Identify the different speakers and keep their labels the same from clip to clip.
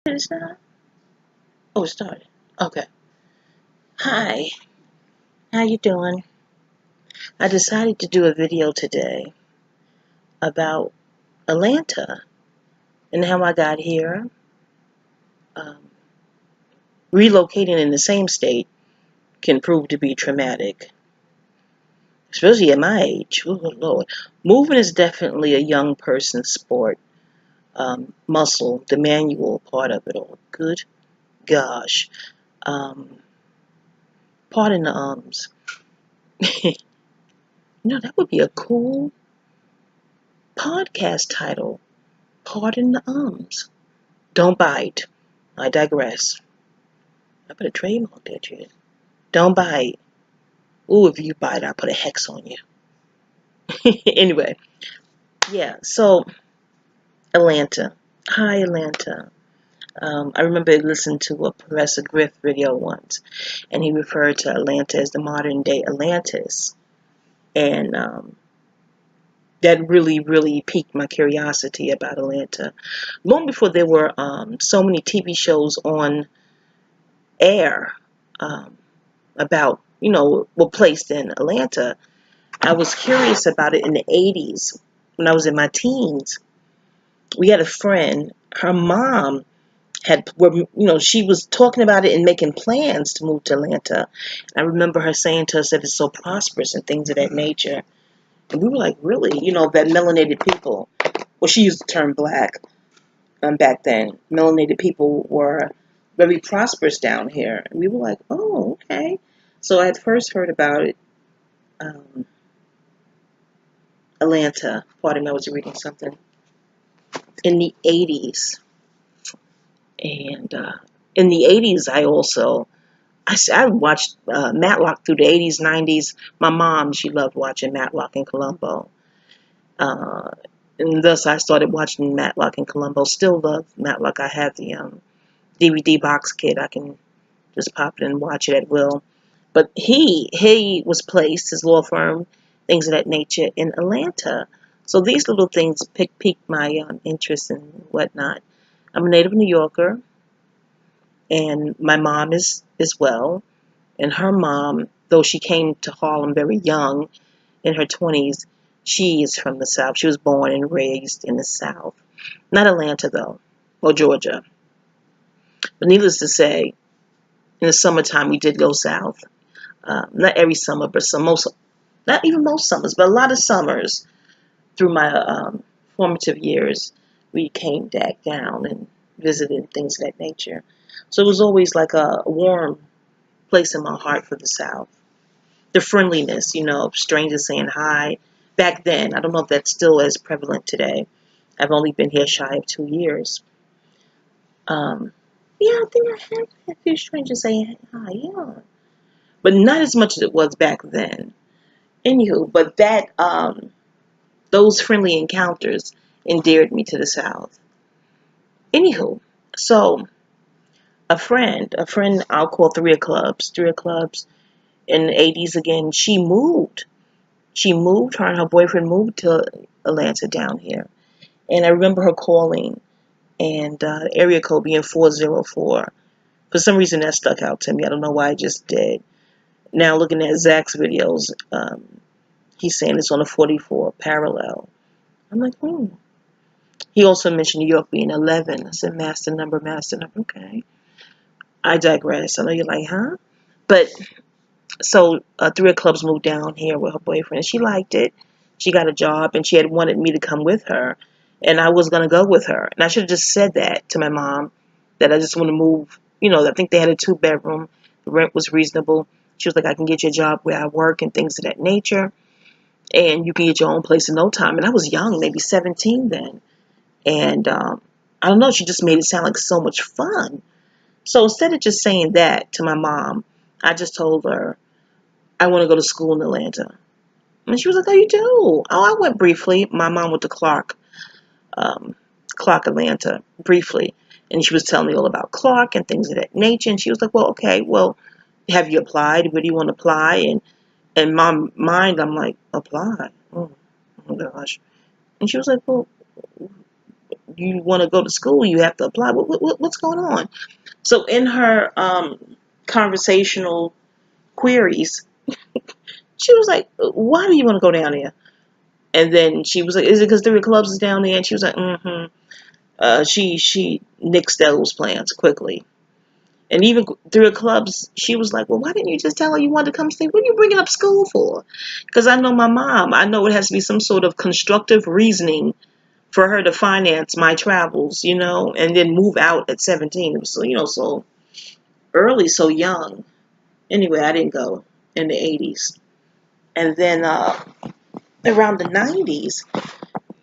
Speaker 1: It's not. Oh, it started. Okay. Hi. How you doing? I decided to do a video today about Atlanta and how I got here. Um, Relocating in the same state can prove to be traumatic, especially at my age. Oh, Lord. Moving is definitely a young person's sport. Muscle, the manual part of it all. Good gosh. Um, Pardon the ums. That would be a cool podcast title. Pardon the ums. Don't bite. I digress. I put a trademark that shit. Don't bite. Ooh, if you bite, I'll put a hex on you. Anyway, yeah, so Atlanta. Hi, Atlanta. I remember listening to a Professor Griff video once, and he referred to Atlanta as the modern day Atlantis. And that really, really piqued my curiosity about Atlanta. Long before there were so many TV shows on air um, about, were placed in Atlanta, I was curious about it in the 80s when I was in my teens. We had a friend, her mom she was talking about it and making plans to move to Atlanta. I remember her saying to us that it's so prosperous and things of that nature. And we were like, really? That melanated people, well, she used the term black back then. Melanated people were very prosperous down here. And we were like, oh, okay. So I had first heard about it, um, Atlanta. Pardon me, I was reading something in the 80s. And in the 80s, I watched Matlock through the 80s, 90s. My mom, she loved watching Matlock and Columbo. Uh, and thus I started watching Matlock and Columbo. Still love Matlock. I have the DVD box kit. I can just pop it and watch it at will. But he was placed, his law firm, things of that nature, in Atlanta. So these little things piqued my interest and whatnot. I'm a native New Yorker, and my mom is as well. And her mom, though she came to Harlem very young, in her 20s, she is from the South. She was born and raised in the South. Not Atlanta, though, or Georgia. But needless to say, in the summertime, we did go south. Not every summer, but not even most summers, but a lot of summers through my formative years, we came back down and visited things of that nature. So it was always like a warm place in my heart for the South. The friendliness, strangers saying hi. Back then, I don't know if that's still as prevalent today. I've only been here shy of 2 years. Um, yeah, I think I have had a few strangers saying hi, yeah. But not as much as it was back then. Anywho, but those friendly encounters endeared me to the South. Anywho, so a friend I'll call three of clubs in the 80s again, she moved. Her and her boyfriend moved to Atlanta down here. And I remember her calling and area code being 404. For some reason that stuck out to me. I don't know why, I just did. Now looking at Zach's videos, he's saying it's on a 44 parallel. I'm like, He also mentioned New York being 11. I said, master number. Okay. I digress. I know you're like, huh? But so three of clubs moved down here with her boyfriend. She liked it. She got a job, and she had wanted me to come with her, and I was gonna go with her. And I should have just said that to my mom, that I just want to move. I think they had a 2-bedroom. The rent was reasonable. She was like, I can get you a job where I work and things of that nature, and you can get your own place in no time. And I was young, maybe 17 then, and I don't know. She just made it sound like so much fun. So instead of just saying that to my mom, I just told her I want to go to school in Atlanta. And she was like, oh, you do? Oh, I went briefly. My mom went to um, Clark, Atlanta, briefly. And she was telling me all about Clark and things of that nature. And she was like, well, okay, well, have you applied? Where do you want to apply? And in my mind, I'm like, apply? Oh gosh. And she was like, well, you want to go to school, you have to apply. What's going on? So in her conversational queries, she was like, why do you want to go down there? And then she was like, is it because 3 Clubs is down there? And she was like, mm-hmm. She nixed those plans quickly. And even 3 Clubs, she was like, well, why didn't you just tell her you wanted to come stay? What are you bringing up school for? Because I know my mom. I know it has to be some sort of constructive reasoning for her to finance my travels, and then move out at 17. It was so early, so young. Anyway, I didn't go in the 80s. And then around the 90s,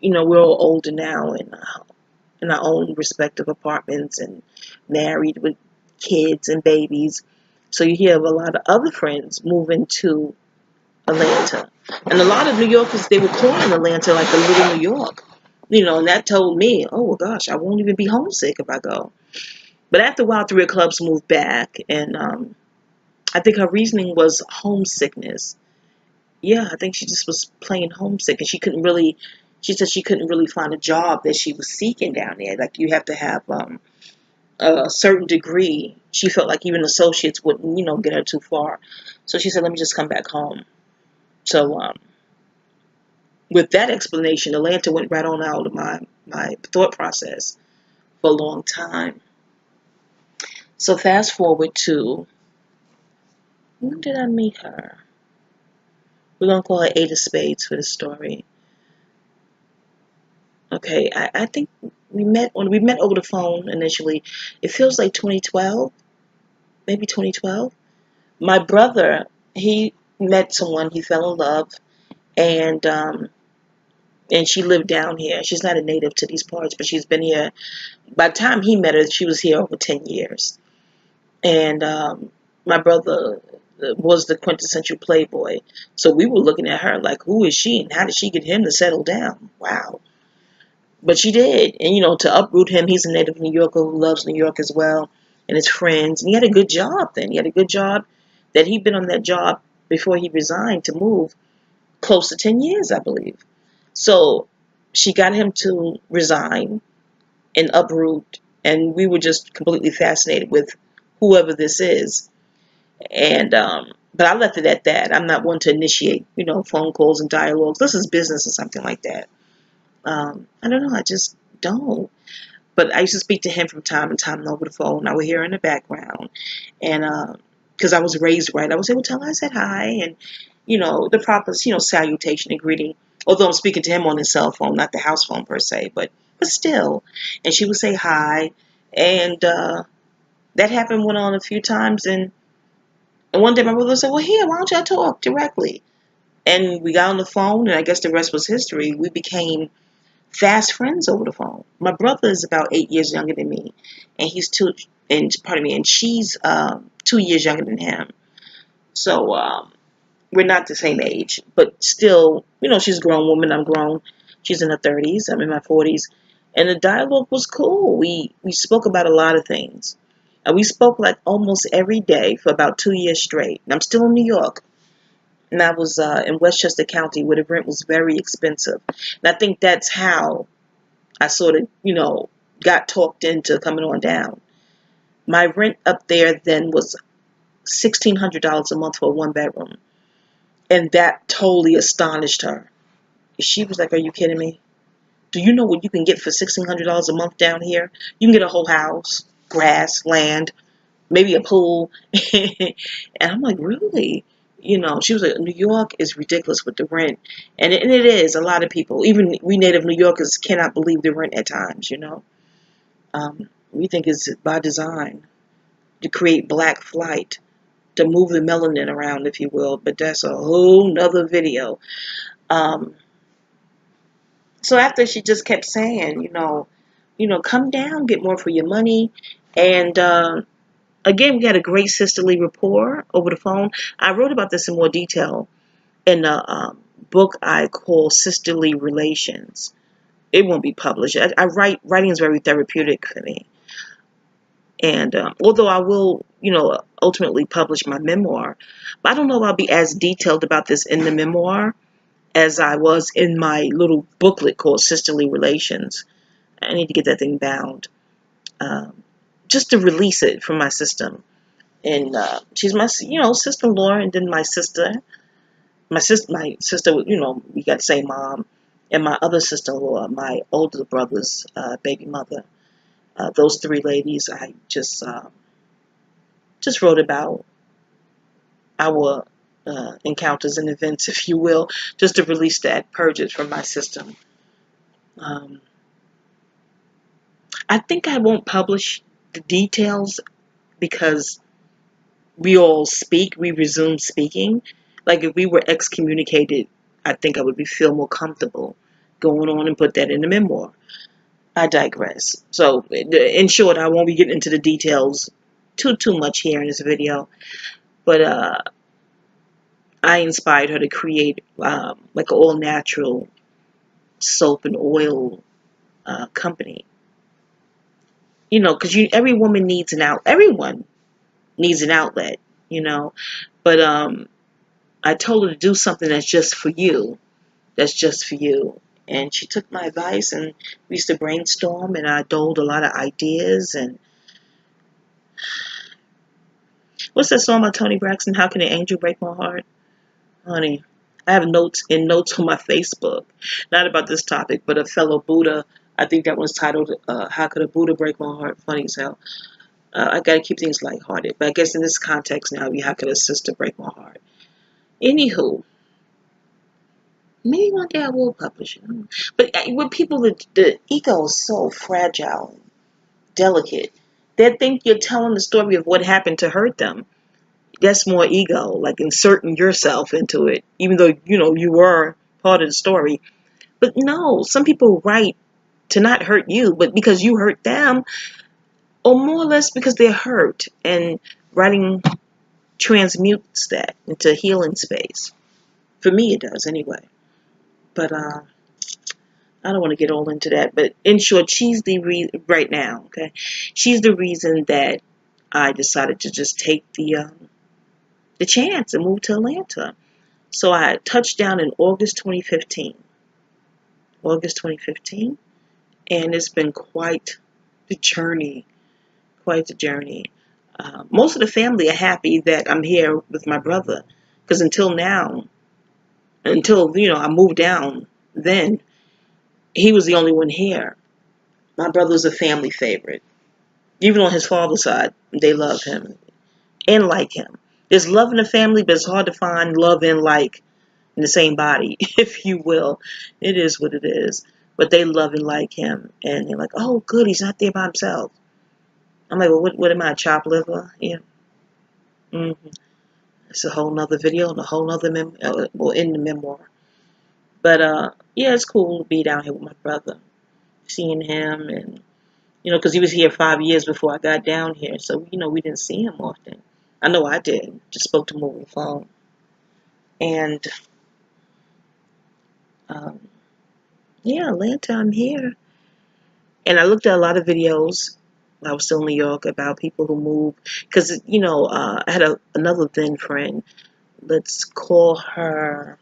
Speaker 1: we're all older now and in our own respective apartments and married with kids and babies. So you hear of a lot of other friends moving to Atlanta. And a lot of New Yorkers, they were calling Atlanta like the little New York. And that told me, oh, well, gosh, I won't even be homesick if I go. But after a while, 3 Clubs moved back. And I think her reasoning was homesickness. Yeah, I think she just was plain homesick. And she said she couldn't really find a job that she was seeking down there. Like, you have to have a certain degree. She felt like even associates wouldn't, get her too far. So she said, let me just come back home. So with that explanation, Atlanta went right on out of my thought process for a long time. So fast forward to, when did I meet her? We're going to call her 8 of Spades for the story. Okay, I think we met over the phone initially. It feels like 2012, maybe 2012. My brother, he met someone, he fell in love, and she lived down here. She's not a native to these parts, but she's been here. By the time he met her, she was here over 10 years. And my brother was the quintessential playboy. So we were looking at her like, who is she and how did she get him to settle down? Wow. But she did. And, to uproot him, he's a native New Yorker who loves New York as well, and his friends. And he had a good job then. He had a good job that he'd been on that job before he resigned to move close to 10 years, I believe. So she got him to resign and uproot, and we were just completely fascinated with whoever this is. And but I left it at that. I'm not one to initiate, phone calls and dialogues. This is business or something like that. I don't know. I just don't. But I used to speak to him from time to time over the phone. I would hear in the background, and because I was raised right, I would say, "Well, tell her I said hi," and the proper, salutation and greeting. Although I'm speaking to him on his cell phone, not the house phone per se, but still. And she would say hi, and that happened went on a few times, and one day my brother said, "Well, here, why don't y'all talk directly?" And we got on the phone, and I guess the rest was history. We became fast friends over the phone. My brother is about 8 years younger than me, and and she's 2 years younger than him. So we're not the same age, but still, she's a grown woman. I'm grown. She's in her 30s. I'm in my 40s, and the dialogue was cool. We spoke about a lot of things. And we spoke like almost every day for about 2 years straight. And I'm still in New York. And I was in Westchester County where the rent was very expensive. And I think that's how I sort of, got talked into coming on down. My rent up there then was $1,600 a month for a 1 bedroom. And that totally astonished her. She was like, are you kidding me? Do you know what you can get for $1,600 a month down here? You can get a whole house, grass, land, maybe a pool. And I'm like, really? She was like, New York is ridiculous with the rent. And it is. A lot of people, even we native New Yorkers, cannot believe the rent at times, We think it's by design to create black flight, to move the melanin around, if you will. But that's a whole nother video. So after she just kept saying, come down, get more for your money. And again, we had a great sisterly rapport over the phone. I wrote about this in more detail in a book I call Sisterly Relations. It won't be published. Writing is very therapeutic for me. And although I will, ultimately publish my memoir, but I don't know if I'll be as detailed about this in the memoir as I was in my little booklet called Sisterly Relations. I need to get that thing bound, just to release it from my system. And she's my, sister-in-law, and then my sister, we got the same mom, and my other sister-in-law, my older brother's baby mother. Those three ladies, I just wrote about our encounters and events, if you will, just to release that, purge it from my system. Um, I think I won't publish the details because we resume speaking. Like if we were excommunicated, I think I would feel more comfortable going on and put that in the memoir. I digress. So in short, I won't be getting into the details too much here in this video, but I inspired her to create like an all natural soap and oil company. Because every woman needs an out. Everyone needs an outlet. You know, but I told her to do something that's just for you. That's just for you. And she took my advice, and we used to brainstorm, and I doled a lot of ideas. And what's that song by Tony Braxton? How can an angel break my heart? Honey, I have notes on my Facebook, not about this topic, but a fellow Buddha. I think that was titled, How Could a Buddha Break My Heart? Funny as hell. I got to keep things lighthearted. But I guess in this context now, how could a sister break my heart? Anywho, maybe one day I will publish it. But with people, the ego is so fragile and delicate. They think you're telling the story of what happened to hurt them. That's more ego, like inserting yourself into it, even though, you were part of the story. But no, some people write to not hurt you, but because you hurt them, or more or less because they're hurt. And writing transmutes that into healing space. For me, it does anyway. But I don't want to get all into that. But in short, she's right now, okay? She's the reason that I decided to just take the chance and move to Atlanta. So I touched down in August 2015. August 2015. And it's been quite the journey. Quite the journey. Most of the family are happy that I'm here with my brother. Because until I moved down, then he was the only one here. My brother's a family favorite. Even on his father's side, they love him and like him. There's love in the family, but it's hard to find love and like in the same body, if you will. It is what it is. But they love and like him. And they're like, oh, good, he's not there by himself. I'm like, well, what am I, a chopped liver? Yeah. Mm-hmm. It's a whole nother video and a whole nother in the memoir. But, yeah, it's cool to be down here with my brother. Seeing him and, because he was here 5 years before I got down here. So, we didn't see him often. I know I did. Just spoke to him over the phone. And, yeah, Atlanta, I'm here. And I looked at a lot of videos when I was still in New York about people who move. Because, I had another then friend. Let's call her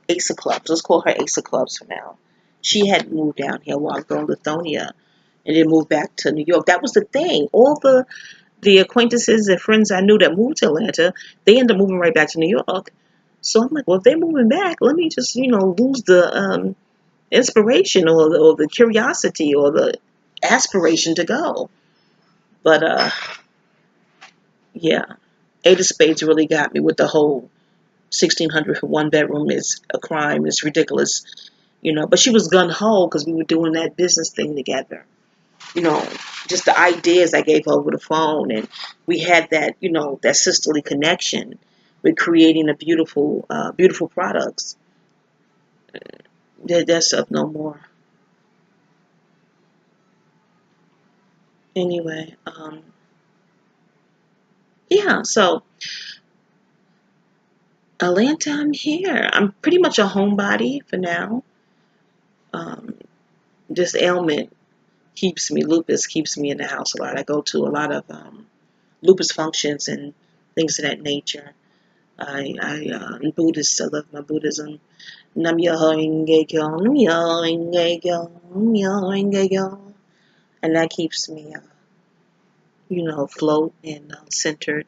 Speaker 1: Ace of Clubs. Let's call her Ace of Clubs for now. She had moved down here while ago in Lithonia and then moved back to New York. That was the thing. All the acquaintances and friends I knew that moved to Atlanta, they ended up moving right back to New York. So I'm like, well, if they're moving back, let me just, lose the inspiration or the curiosity or the aspiration to go. But, yeah, Eight of Spades really got me with the whole 1,600 for one bedroom is a crime. It's ridiculous, But she was gun-ho because we were doing that business thing together. Just the ideas I gave her over the phone, and we had that, that sisterly connection with creating a beautiful products. That's up no more. Anyway, yeah, so Atlanta, I'm here. I'm pretty much a homebody for now. This ailment lupus keeps me in the house a lot. I go to a lot of lupus functions and things of that nature. I'm Buddhist. I love my Buddhism. Nam Myoho Renge Kyo, Nam Myoho Renge Kyo, Nam Myoho Renge Kyo. And that keeps me, afloat and centered.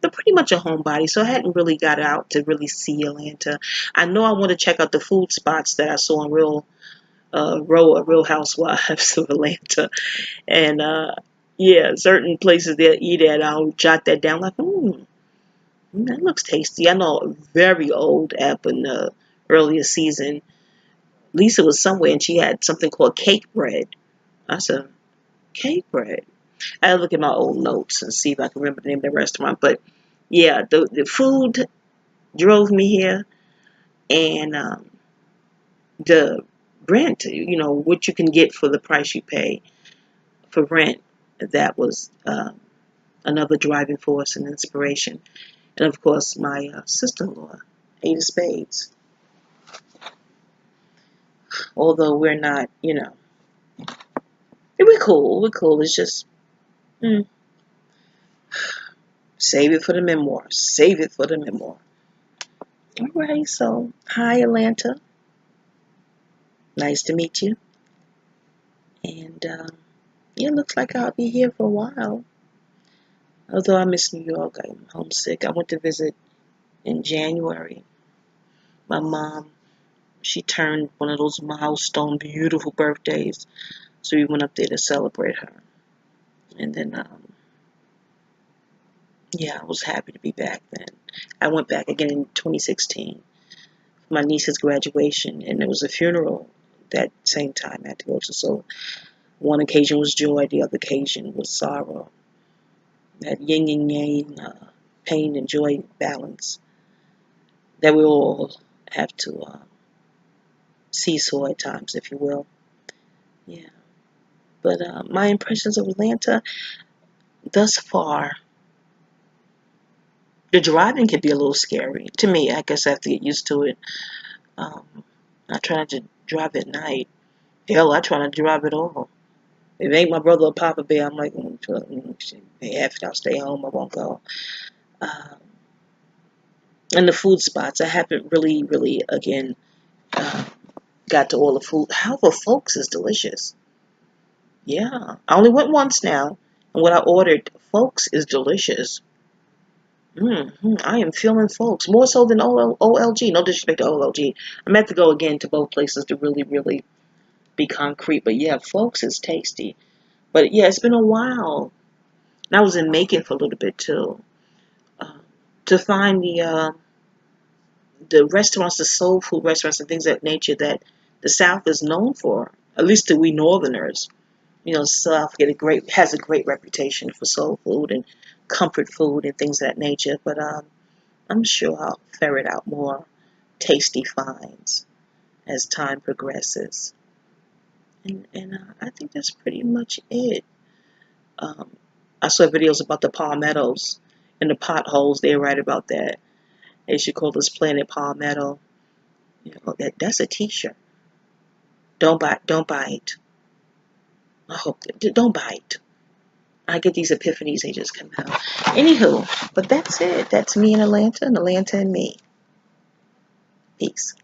Speaker 1: But pretty much a homebody, so I hadn't really got out to really see Atlanta. I know I want to check out the food spots that I saw on Real Housewives of Atlanta, and yeah, certain places they'll eat at. I'll jot that down, like, that looks tasty. I know a very old app in the earlier season. Lisa was somewhere and she had something called cake bread. I said, cake bread. I look at my old notes and see if I can remember the name of the restaurant. But yeah, the food drove me here, and the rent, what you can get for the price you pay for rent, that was another driving force and inspiration. And of course, my sister-in-law, Ada Spades. Although we're not, we're cool. We're cool. It's just, mm, save it for the memoir. Save it for the memoir. All right. So, hi, Atlanta. Nice to meet you. And yeah, it looks like I'll be here for a while. Although I miss New York, I'm homesick. I went to visit in January. My mom, she turned one of those milestone, beautiful birthdays. So we went up there to celebrate her. And then, yeah, I was happy to be back then. I went back again in 2016 for my niece's graduation, and there was a funeral that same time I had to go to. So one occasion was joy, the other occasion was sorrow. That yin and yang, pain and joy balance that we all have to seesaw at times, if you will. Yeah. But my impressions of Atlanta thus far, the driving can be a little scary. To me, I guess I have to get used to it. Um, I try not to drive at night. Hell, I try not to drive at all. If it ain't my brother or Papa Bear, I'm like, I'll stay home, I won't go. Um, and the food spots, I haven't really, again, uh, got to all the food. However, folks is delicious. Yeah, I only went once now, and what I ordered, folks, is delicious. I am feeling folks more so than OLG. No disrespect to OLG. I meant to go again to both places to really be concrete. But yeah, folks is tasty. But yeah, it's been a while. And I was in Macon for a little bit too. Uh, to find the restaurants, the soul food restaurants and things of that nature that the South is known for. At least to we Northerners. South has a great reputation for soul food and comfort food and things of that nature. But I'm sure I'll ferret out more tasty finds as time progresses. And I think that's pretty much it. Um, I saw videos about the palmettos and the potholes. They're right about that. They should call this planet Palmetto. That's a T-shirt. Don't bite. I hope don't bite. I get these epiphanies; they just come out. Anywho, but that's it. That's me in Atlanta, and Atlanta and me. Peace.